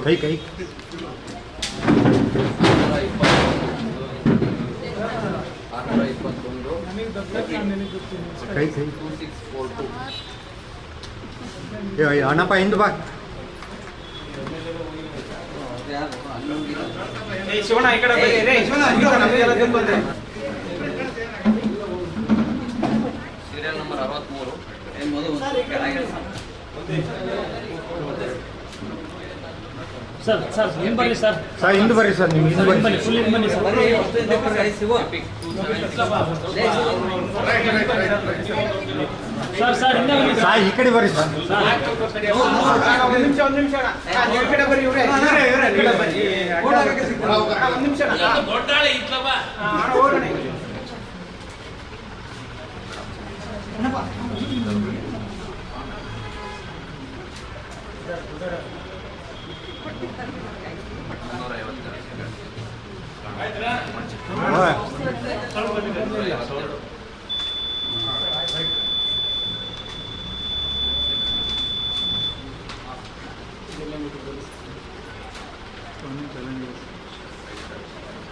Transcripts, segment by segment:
कई कई कई कई अनप इंद बा ಶಿವಣ್ಣ ಈ ಕಡೆ ಬನ್ನಿ ರೇ ಶಿವಣ್ಣ ನಮಗೆಲ್ಲ ಬಂದೆ serial number 63 sir sir Hind बनी सर सर हिंद बरी सर निम हिंद बरी फुल हिंद बनी सर सर सर हिंद बनी सर इकड़े बरी सर ಒಂದು ನಿಮಿಷ ಈ ಕಡೆ ಬನ್ನಿ ಇವರೇ ಈ ಕಡೆ ಬನ್ನಿ ಒಂದು ನಿಮಿಷ ದೊಡ್ಡಾಳೆ ಇತ್ತವ ಓಡೋಣ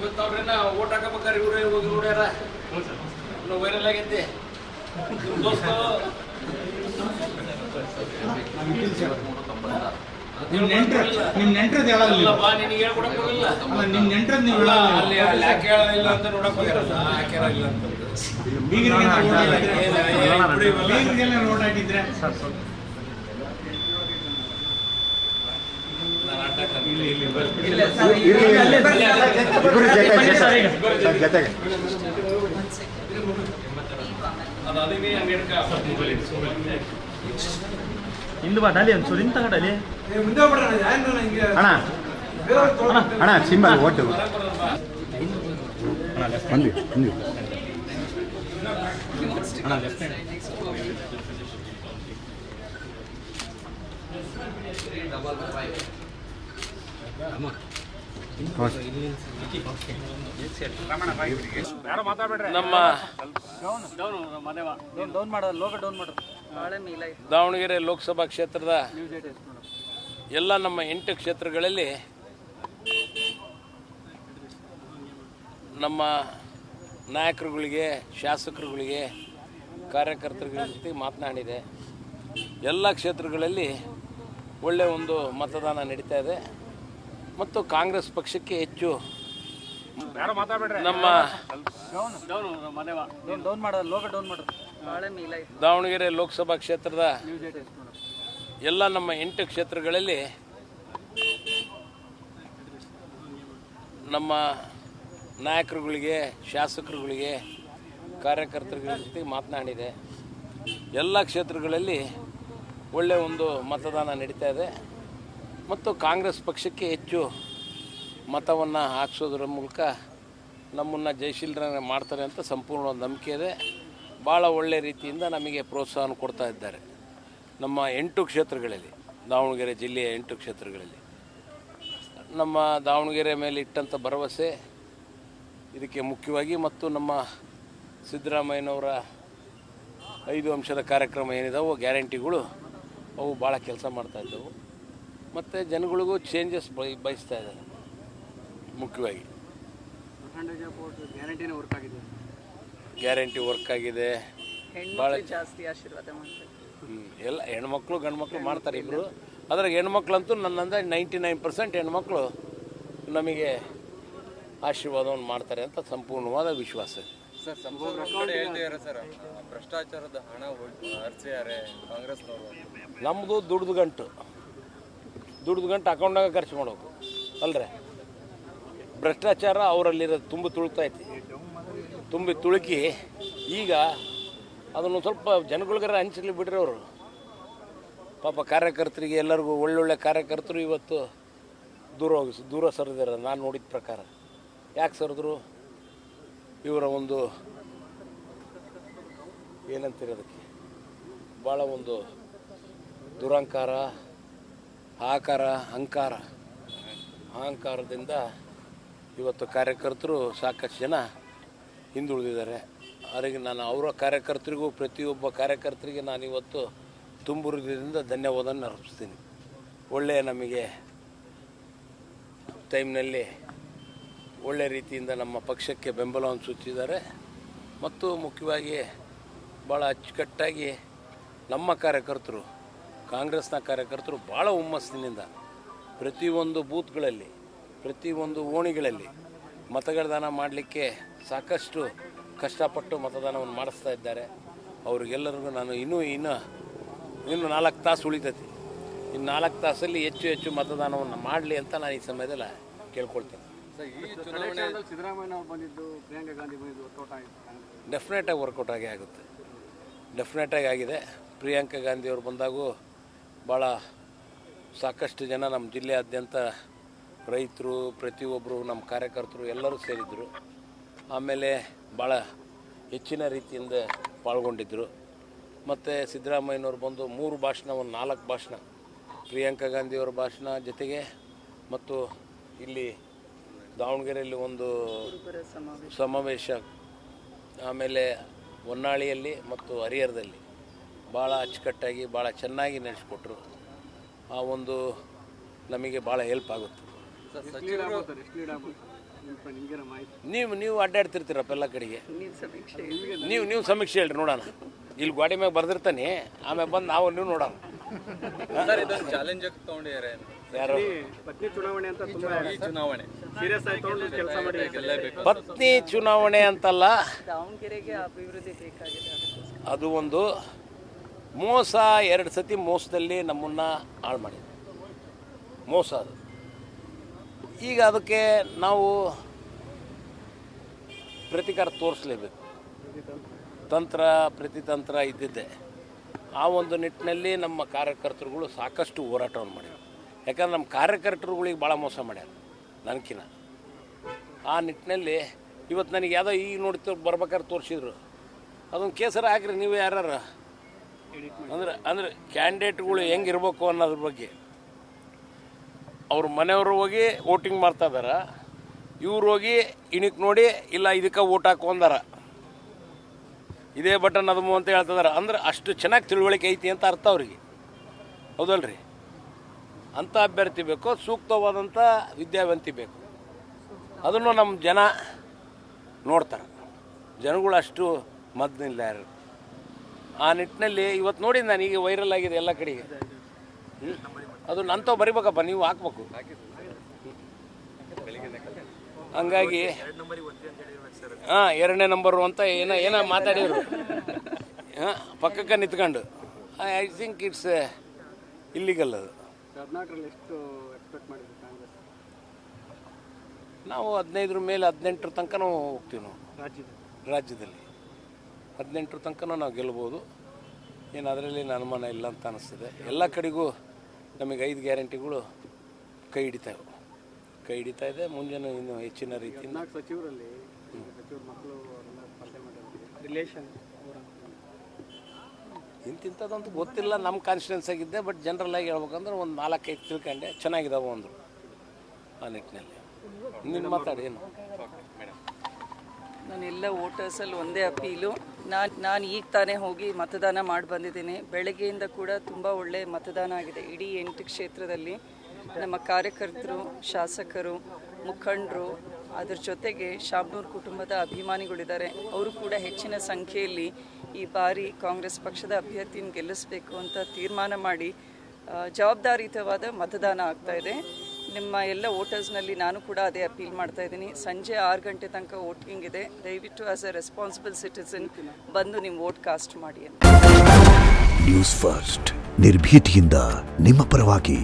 ಗೊತ್ತವ್ರೇನ ಓಟ್ ಹಾಕಬೇಕಾರೆ ಇವರೇ ಹೋಗಿ ನೋಡ್ಯಾರ ವೈರಲ್ ಆಗೈತಿ ದೋಸ್ತ ನಿಮ್ಮ ನೆಂಟ್ರದ್ದು ಹೇಳಲ್ಲ ಬಾ ನಿನಗೆ ಹೇಳ್ಕೊಡಕ್ ಹೋಗಿಲ್ಲ ನಿಮ್ಮ ನೆಂಟ್ರದ್ದು ನೀವು ಅಲ್ಲಿ ಯಾಕೆ ಹೇಳಲಿಲ್ಲ ಅಂತ ನೋಡಕ್ ಹೋಗಿರಲ್ಲ ಯಾಕೆ ಹೇಳಲಿಲ್ಲ ಅಂತ ಬೀಗರಿಗೆಲ್ಲ ರೋಡ್ ಹಾಕಿದ್ರೆ हिंद बा डाली हम सुरिंता का डाली अಣ್ಣ ಅಣ್ಣ ಸಿಂಬಲ್ ಓಟು ಬಂದು ಬಂದು ಅಣ್ಣ ಲೆಫ್ಟ್ ನಮ್ಮ ದಾವಣಗೆರೆ ಲೋಕಸಭಾ ಕ್ಷೇತ್ರದ ಎಲ್ಲ ನಮ್ಮ 8 ಕ್ಷೇತ್ರಗಳಲ್ಲಿ ನಮ್ಮ ನಾಯಕರುಗಳಿಗೆ ಶಾಸಕರುಗಳಿಗೆ ಕಾರ್ಯಕರ್ತರುಗಳ ಜೊತೆ ಮಾತನಾಡಿದೆ. ಎಲ್ಲ ಕ್ಷೇತ್ರಗಳಲ್ಲಿ ಒಳ್ಳೆಯ ಒಂದು ಮತದಾನ ನಡೀತಾ ಇದೆ ಮತ್ತು ಕಾಂಗ್ರೆಸ್ ಪಕ್ಷಕ್ಕೆ ಹೆಚ್ಚು ನಮ್ಮ ದಾವಣಗೆರೆ ಲೋಕಸಭಾ ಕ್ಷೇತ್ರದ ಎಲ್ಲ ನಮ್ಮ 8 ಕ್ಷೇತ್ರಗಳಲ್ಲಿ ನಮ್ಮ ನಾಯಕರುಗಳಿಗೆ ಶಾಸಕರುಗಳಿಗೆ ಕಾರ್ಯಕರ್ತರುಗಳ ಜೊತೆ ಮಾತನಾಡಿದೆ. ಎಲ್ಲ ಕ್ಷೇತ್ರಗಳಲ್ಲಿ ಒಳ್ಳೆಯ ಒಂದು ಮತದಾನ ನಡೀತಾ ಇದೆ ಮತ್ತು ಕಾಂಗ್ರೆಸ್ ಪಕ್ಷಕ್ಕೆ ಹೆಚ್ಚು ಮತವನ್ನು ಹಾಕಿಸೋದ್ರ ಮೂಲಕ ನಮ್ಮನ್ನು ಜಯಶೀಲರನ್ನ ಮಾಡ್ತಾರೆ ಅಂತ ಸಂಪೂರ್ಣ ನಂಬಿಕೆ ಇದೆ. ಭಾಳ ಒಳ್ಳೆಯ ರೀತಿಯಿಂದ ನಮಗೆ ಪ್ರೋತ್ಸಾಹ ಕೊಡ್ತಾ ಇದ್ದಾರೆ. ನಮ್ಮ 8 ಕ್ಷೇತ್ರಗಳಲ್ಲಿ, ದಾವಣಗೆರೆ ಜಿಲ್ಲೆಯ 8 ಕ್ಷೇತ್ರಗಳಲ್ಲಿ ನಮ್ಮ ದಾವಣಗೆರೆ ಮೇಲೆ ಇಟ್ಟಂಥ ಭರವಸೆ ಇದಕ್ಕೆ ಮುಖ್ಯವಾಗಿ, ಮತ್ತು ನಮ್ಮ ಸಿದ್ದರಾಮಯ್ಯನವರ 5 ಅಂಶದ ಕಾರ್ಯಕ್ರಮ ಏನಿದಾವೋ ಗ್ಯಾರಂಟಿಗಳು ಅವು ಭಾಳ ಕೆಲಸ ಮಾಡ್ತಾಯಿದ್ದವು ಮತ್ತು ಜನಗಳಿಗೂ ಚೇಂಜಸ್ ಬಯಸ್ತಾ ಇದ್ದಾರೆ. ಮುಖ್ಯವಾಗಿ ಗ್ಯಾರಂಟಿ ವರ್ಕ್ ಆಗಿದೆ. ಭಾಳ ಜಾಸ್ತಿ ಆಶೀರ್ವಾದ ಮಾಡ್ತಾರೆ. ಎಲ್ಲ ಹೆಣ್ಮಕ್ಳು ಗಂಡು ಮಕ್ಕಳು ಮಾಡ್ತಾರೆ ಇಬ್ಬರು. ಅದ್ರಾಗ ಹೆಣ್ಮಕ್ಳಂತೂ ನನ್ನಂದ 99% ಹೆಣ್ಮಕ್ಳು ನಮಗೆ ಆಶೀರ್ವಾದವನ್ನು ಮಾಡ್ತಾರೆ ಅಂತ ಸಂಪೂರ್ಣವಾದ ವಿಶ್ವಾಸ ಇದೆ. ಸರ್ ಭ್ರಷ್ಟಾಚಾರದ ಹಣ ಹರಿಸಿದ್ದಾರೆ ಕಾಂಗ್ರೆಸ್ನವರು. ನಮ್ಮದು ದುಡ್ದು ಗಂಟು ಅಕೌಂಟ್ನಾಗ ಖರ್ಚು ಮಾಡೋದು ಅಲ್ರಿ. ಭ್ರಷ್ಟಾಚಾರ ಅವರಲ್ಲಿರೋದು ತುಂಬಿ ತುಳುಕಿ ಈಗ ಅದನ್ನು ಸ್ವಲ್ಪ ಜನಗಳಿಗಾರ ಹಂಚಲಿ ಬಿಡ್ರಿ ಅವರು. ಪಾಪ ಕಾರ್ಯಕರ್ತರಿಗೆ ಎಲ್ಲರಿಗೂ ಒಳ್ಳೊಳ್ಳೆ ಕಾರ್ಯಕರ್ತರು ಇವತ್ತು ದೂರ ಸರಿದಾರೆ ನಾನು ನೋಡಿದ ಪ್ರಕಾರ. ಯಾಕೆ ಸರಿದ್ರು? ಇವರ ಒಂದು ಏನಂತೀರೋದಕ್ಕೆ ಭಾಳ ಒಂದು ದುರಂಕಾರ, ಅಹಂಕಾರದಿಂದ ಇವತ್ತು ಕಾರ್ಯಕರ್ತರು ಸಾಕಷ್ಟು ಜನ ಹಿಂದುಳಿದಿದ್ದಾರೆ. ಅವರಿಗೆ ನಾನು ಅವರ ಕಾರ್ಯಕರ್ತರಿಗೂ ಪ್ರತಿಯೊಬ್ಬ ಕಾರ್ಯಕರ್ತರಿಗೆ ನಾನು ಇವತ್ತು ತುಂಬು ಹೃದಯದಿಂದ ಧನ್ಯವಾದವನ್ನು ಅರ್ಪಿಸ್ತೀನಿ. ಒಳ್ಳೆಯ ನಮಗೆ ಟೈಮ್ನಲ್ಲಿ ಒಳ್ಳೆಯ ರೀತಿಯಿಂದ ನಮ್ಮ ಪಕ್ಷಕ್ಕೆ ಬೆಂಬಲವನ್ನು ಸೂಚಿಸಿದ್ದಾರೆ ಮತ್ತು ಮುಖ್ಯವಾಗಿ ಭಾಳ ಅಚ್ಚುಕಟ್ಟಾಗಿ ನಮ್ಮ ಕಾರ್ಯಕರ್ತರು, ಕಾಂಗ್ರೆಸ್ನ ಕಾರ್ಯಕರ್ತರು ಭಾಳ ಹುಮ್ಮಸ್ಸಿನಿಂದ ಪ್ರತಿಯೊಂದು ಬೂತ್ಗಳಲ್ಲಿ, ಪ್ರತಿಯೊಂದು ಓಣಿಗಳಲ್ಲಿ ಮತದಾನ ಮಾಡಲಿಕ್ಕೆ ಸಾಕಷ್ಟು ಕಷ್ಟಪಟ್ಟು ಮತದಾನವನ್ನು ಮಾಡಿಸ್ತಾ ಇದ್ದಾರೆ. ಅವ್ರಿಗೆಲ್ಲರಿಗೂ ನಾನು ಇನ್ನೂ 4 ತಾಸು ಉಳಿತೈತಿ. ಇನ್ನು 4 ತಾಸಲ್ಲಿ ಹೆಚ್ಚು ಮತದಾನವನ್ನು ಮಾಡಲಿ ಅಂತ ನಾನು ಈ ಸಮಯದಲ್ಲಿ ಕೇಳ್ಕೊಳ್ತೀನಿ. ಸಿದ್ದರಾಮಯ್ಯ ಅವರು ಬಂದಿದ್ದು, ಪ್ರಿಯಾಂಕಾ ಗಾಂಧಿ ಬಂದಿದ್ದು ವರ್ಕೌಟ್ ಆಗಿದೆ? ಡೆಫಿನೆಟಾಗಿ ವರ್ಕೌಟ್ ಆಗುತ್ತೆ. ಡೆಫಿನೆಟಾಗಿ ಆಗಿದೆ. ಪ್ರಿಯಾಂಕಾ ಗಾಂಧಿಯವರು ಬಂದಾಗೂ ಭಾಳ ಸಾಕಷ್ಟು ಜನ ನಮ್ಮ ಜಿಲ್ಲೆಯಾದ್ಯಂತ ರೈತರು, ಪ್ರತಿಯೊಬ್ಬರು ನಮ್ಮ ಕಾರ್ಯಕರ್ತರು ಎಲ್ಲರೂ ಸೇರಿದ್ರು. ಆಮೇಲೆ ಭಾಳ ಹೆಚ್ಚಿನ ರೀತಿಯಿಂದ ಪಾಲ್ಗೊಂಡಿದ್ದರು. ಮತ್ತು ಸಿದ್ದರಾಮಯ್ಯನವ್ರು ಬಂದು 3 ಭಾಷಣ, 4 ಭಾಷಣ, ಪ್ರಿಯಾಂಕಾ ಗಾಂಧಿಯವರ ಭಾಷಣ ಜೊತೆಗೆ ಮತ್ತು ಇಲ್ಲಿ ದಾವಣಗೆರೆಯಲ್ಲಿ ಒಂದು ಸಮಾವೇಶ, ಆಮೇಲೆ ಹೊನ್ನಾಳಿಯಲ್ಲಿ ಮತ್ತು ಹರಿಹರದಲ್ಲಿ ಭಾಳ ಅಚ್ಚುಕಟ್ಟಾಗಿ ಭಾಳ ಚೆನ್ನಾಗಿ ನಡೆಸಿಕೊಟ್ರು. ಆ ಒಂದು ನಮಗೆ ಭಾಳ ಹೆಲ್ಪ್ ಆಗುತ್ತೆ. ನೀವು ಅಡ್ಡಾಡ್ತಿರ್ತೀರಪ್ಪ ಎಲ್ಲ ಕಡೆಗೆ. ನೀವು ಸಮೀಕ್ಷೆ ಹೇಳ್ರಿ ನೋಡೋಣ. ಇಲ್ಲಿ ಗಾಡಿ ಮ್ಯಾಗ ಬರ್ದಿರ್ತಾನೆ, ಆಮೇಲೆ ಬಂದು ನೀವು ನೋಡೋಣ. ಚಾಲೆಂಜ್ ತಗೊಂಡಿದ್ದಾರೆ ಯಾರು? ಪತ್ನಿ ಚುನಾವಣೆ ಅಂತ ಚುನಾವಣೆ ಸೀರಿಯಸ್ ಆಗಿ ತಗೊಂಡು ಕೆಲಸ ಮಾಡಿ ಪತ್ನಿ ಚುನಾವಣೆ ಅಂತಲ್ಲ, ದಾವಣಗೆರೆಗೆ ಅಭಿವೃದ್ಧಿ ಬೇಕಾಗಿದೆ. ಅದು ಒಂದು ಮೋಸ. 2 ಸತಿ ಮೋಸದಲ್ಲಿ ನಮ್ಮನ್ನು ಹಾಳು ಮಾಡಿದೆ. ಮೋಸ ಅದು. ಈಗ ಅದಕ್ಕೆ ನಾವು ಪ್ರತಿಕಾರ ತೋರಿಸಲೇಬೇಕು. ಪ್ರತಿತಂತ್ರ ಇದ್ದಿದ್ದೆ. ಆ ಒಂದು ನಿಟ್ಟಿನಲ್ಲಿ ನಮ್ಮ ಕಾರ್ಯಕರ್ತರುಗಳು ಸಾಕಷ್ಟು ಹೋರಾಟವನ್ನು ಮಾಡ್ಯಾರ. ಯಾಕಂದ್ರೆ ನಮ್ಮ ಕಾರ್ಯಕರ್ತರುಗಳಿಗೆ ಭಾಳ ಮೋಸ ಮಾಡ್ಯಾರ ನನಗಿನ್ನ. ಆ ನಿಟ್ಟಿನಲ್ಲಿ ಇವತ್ತು ನನಗೆ ಯಾವುದೋ ಈಗ ಬರ್ಬೇಕಾದ್ರೆ ತೋರಿಸಿದ್ರು, ಅದೊಂದು ಕೇಸರ ಹಾಕ್ರಿ ನೀವು ಯಾರು ಅಂದ್ರೆ ಕ್ಯಾಂಡಿಡೇಟ್ಗಳು ಹೆಂಗಿರ್ಬೇಕು ಅನ್ನೋದ್ರ ಬಗ್ಗೆ. ಅವ್ರ ಮನೆಯವರು ಹೋಗಿ ವೋಟಿಂಗ್ ಮಾಡ್ತಾ ಇದಾರ, ಇವ್ರು ಹೋಗಿ ಇಣಿಕ್ ನೋಡಿ ಇಲ್ಲ ಇದಕ್ಕೆ ವೋಟ್ ಹಾಕೊಂಡಾರ, ಇದೇ ಬಟನ್ ಅದಮು ಅಂತ ಹೇಳ್ತಿದಾರೆ. ಅಂದ್ರೆ ಅಷ್ಟು ಚೆನ್ನಾಗಿ ತಿಳುವಳಿಕೆ ಐತಿ ಅಂತ ಅರ್ಥ ಅವ್ರಿಗೆ. ಹೌದಲ್ರಿ? ಅಂಥ ಅಭ್ಯರ್ಥಿ ಬೇಕು, ಸೂಕ್ತವಾದಂಥ ವಿದ್ಯಾವಂತಿ ಬೇಕು. ಅದನ್ನು ನಮ್ಮ ಜನ ನೋಡ್ತಾರೆ. ಜನಗಳು ಅಷ್ಟು ಮದ್ದಿಲ್ಲ ಯಾರು. ಆ ನಿಟ್ಟಿನಲ್ಲಿ ಇವತ್ತು ನೋಡಿ ನಾನು ಈಗ ವೈರಲ್ ಆಗಿದೆ ಎಲ್ಲ ಕಡೆಗೆ. ಅದು ನಂತವ್ ಬರಿಬೇಕಪ್ಪ, ನೀವು ಹಾಕ್ಬೇಕು. ಹಂಗಾಗಿ 2ನೇ ನಂಬರು ಅಂತ ಏನೋ ಮಾತಾಡಿದ್ರು ಪಕ್ಕಕ್ಕೆ ನಿಂತ್ಕೊಂಡು. ಐ ಥಿಂಕ್ ಇಟ್ಸ್ ಇಲ್ಲಿಗಲ್ ಅದು. ನಾವು 15 ಮೇಲೆ 18 ತನಕ ನಾವು ಹೋಗ್ತೀವಿ. ನಾವು ರಾಜ್ಯದಲ್ಲಿ 18 ತನಕ ನಾವು ಗೆಲ್ಬೋದು. ಏನು ಅದರಲ್ಲಿ ಅನುಮಾನ ಇಲ್ಲ ಅಂತ ಅನಿಸ್ತದೆ. ಎಲ್ಲ ಕಡೆಗೂ ನಮಗೆ 5 ಗ್ಯಾರಂಟಿಗಳು ಕೈ ಹಿಡಿತಾ ಇದೆ. ಮುಂಜಾನೆ ಇನ್ನು ಹೆಚ್ಚಿನ ರೀತಿಯಿಂದ ಇಂಥದ್ದಂತೂ ಗೊತ್ತಿಲ್ಲ. ನಮ್ಮ ಕಾನ್ಸ್ಟಿಟ್ಯೂನ್ಸ್ ಆಗಿದ್ದೆ. ಬಟ್ ಜನರಲ್ ಆಗಿ ಹೇಳ್ಬೇಕಂದ್ರೆ ಒಂದು 4-5 ತಿಳ್ಕೊಂಡೆ ಚೆನ್ನಾಗಿದ್ದಾವೆ ಅಂದರು. ಆ ನಿಟ್ಟಿನಲ್ಲಿ ನೀನು ಮಾತಾಡಿ. ಏನು ನಾನೆಲ್ಲ ವೋಟರ್ಸಲ್ಲಿ ಒಂದೇ ಅಪೀಲು. ನಾನು ಈಗ ತಾನೇ ಹೋಗಿ ಮತದಾನ ಮಾಡಿ ಬಂದಿದ್ದೀನಿ. ಬೆಳಗ್ಗೆಯಿಂದ ಕೂಡ ತುಂಬ ಒಳ್ಳೆ ಮತದಾನ ಆಗಿದೆ. ಇಡೀ 8 ಕ್ಷೇತ್ರದಲ್ಲಿ ನಮ್ಮ ಕಾರ್ಯಕರ್ತರು, ಶಾಸಕರು, ಮುಖಂಡರು, ಅದರ ಜೊತೆಗೆ ಶಾಬ್ನೂರ್ ಕುಟುಂಬದ ಅಭಿಮಾನಿಗಳಿದ್ದಾರೆ. ಅವರು ಕೂಡ ಹೆಚ್ಚಿನ ಸಂಖ್ಯೆಯಲ್ಲಿ ಈ ಬಾರಿ ಕಾಂಗ್ರೆಸ್ ಪಕ್ಷದ ಅಭ್ಯರ್ಥಿನ ಗೆಲ್ಲಿಸಬೇಕು ಅಂತ ತೀರ್ಮಾನ ಮಾಡಿ ಜವಾಬ್ದಾರಿಯುತವಾದ ಮತದಾನ ಆಗ್ತಾ ಇದೆ. ನಿಮ್ಮ ಎಲ್ಲ ವೋಟರ್ಸ್ನಲ್ಲಿ ನಾನು ಕೂಡ ಅದೇ ಅಪೀಲ್ ಮಾಡ್ತಾ ಇದ್ದೀನಿ. ಸಂಜೆ 6 ಗಂಟೆ ತನಕ ವೋಟಿಂಗ್ ಇದೆ. ದಯವಿಟ್ಟು ಆಸ್ ಎ ರೆಸ್ಪಾನ್ಸಿಬಲ್ ಸಿಟಿಸನ್ ಬಂದು ನಿಮ್ಮ ವೋಟ್ ಕಾಸ್ಟ್ ಮಾಡಿ ಅಂತ. ನ್ಯೂಸ್ ಫಸ್ಟ್, ನಿರ್ಭೀತಿಯಿಂದ ನಿಮ್ಮ ಪರವಾಗಿ.